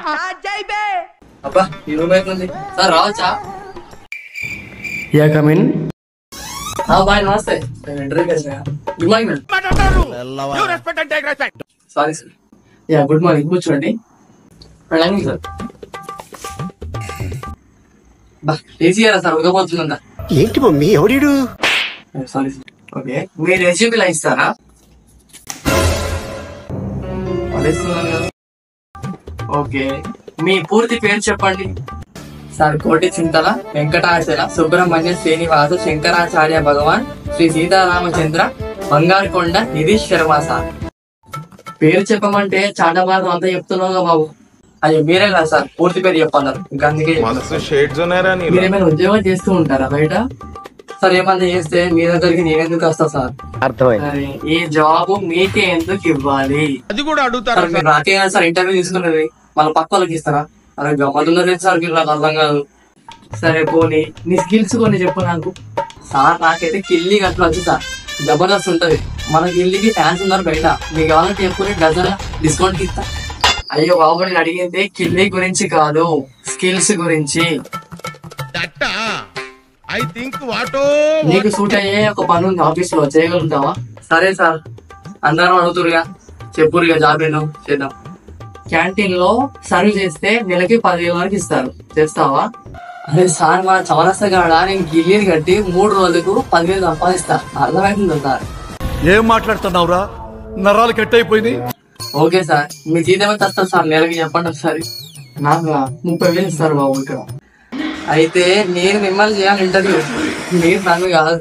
అబ్బా ఈ రూమ్ అయిపోయింది సార్ రావచ్చా? Yeah come in. బాయ్ నమస్తే. Good morning. Sorry sir. Yeah good morning, కూర్చోండి. రండి సార్. బా ఏసీఆరా సార్, ఉదకపోతుందా? ఏంటి మమ్మీ ఎవడీడు? Sorry sir. ఓకే మీరు రెజ్యూమ్ ఇస్తారా? ఓకే మీ పూర్తి పేరు చెప్పండి సార్. కోటి చింతల వెంకటాచల సుబ్రహ్మణ్య శ్రీనివాస శంకరాచార్య భగవాన్ శ్రీ సీతారామచంద్ర బంగారుకొండ నిధీష్ శర్మ సార్. పేరు చెప్పమంటే చాటమాటం అంతా చెప్తున్నావుగా బాబు. అది మీరే కదా సార్ పూర్తి పేరు చెప్పన్నారు. ఇంకా అందుకే మీరేమైనా ఉద్యోగం చేస్తూ ఉంటారా బయట? సార్ ఏమన్నా చేస్తే మీ దగ్గరికి నేనెందుకు వస్తా సార్? అర్థమైంది. ఈ జాబ్ మీకే ఎందుకు ఇవ్వాలి? అది కూడా అడుగుతారు. మీరు నాకే సార్ ఇంటర్వ్యూ తీసుకున్నది, మన పక్క వాళ్ళకి ఇస్తారా? అరే గమ్మతున్నది సార్, మీరు నాకు అర్థం కాదు. సరే పోనీ నీ స్కిల్స్ కొన్ని చెప్పు నాకు. సార్ నాకైతే కిల్లి గట్లా వచ్చి సార్ జబర్దస్త్ ఉంటది. మన కిల్లికి ఫ్యాన్స్ ఉన్నారు బయట, మీకు కావాలంటే చెప్పుకుని డజన్ డిస్కౌంట్ కి ఇస్తా. అయ్యో బాబు నేను అడిగింది కిల్లి గురించి కాదు, స్కిల్స్ గురించి. నీకు సూట్ అయ్యే ఒక పని ఉంది ఆఫీస్ లో, చేయగలుగుతావా? సరే సార్ అందరం అడుగుతురుగా, చెప్పురుగా జాబ్ ఏంటో చేద్దాం. క్యాంటీన్ లో సర్వ్ చేస్తే నెలకి 10,000 వరకు ఇస్తారు, చేస్తావా? అదే సార్ మన చౌరస్తా కాడ నేను గిల్లీని కట్టి 3 రోజులకు 10,000 సంపాదిస్తా. అర్థమవుతుందా సార్? ఏం మాట్లాడుతున్నావురా, నరాలు కట్ అయిపోయింది. ఓకే సార్ మీ జీతం ఎంత వస్తుంది సార్ నెలకి చెప్పండి ఒకసారి. నాకు 30,000 ఇస్తారు బాబు ఇక్కడ. అయితే నేను మిమ్మల్ని చేయాలి ఇంటర్వ్యూ, మీరు నన్ను కాదు.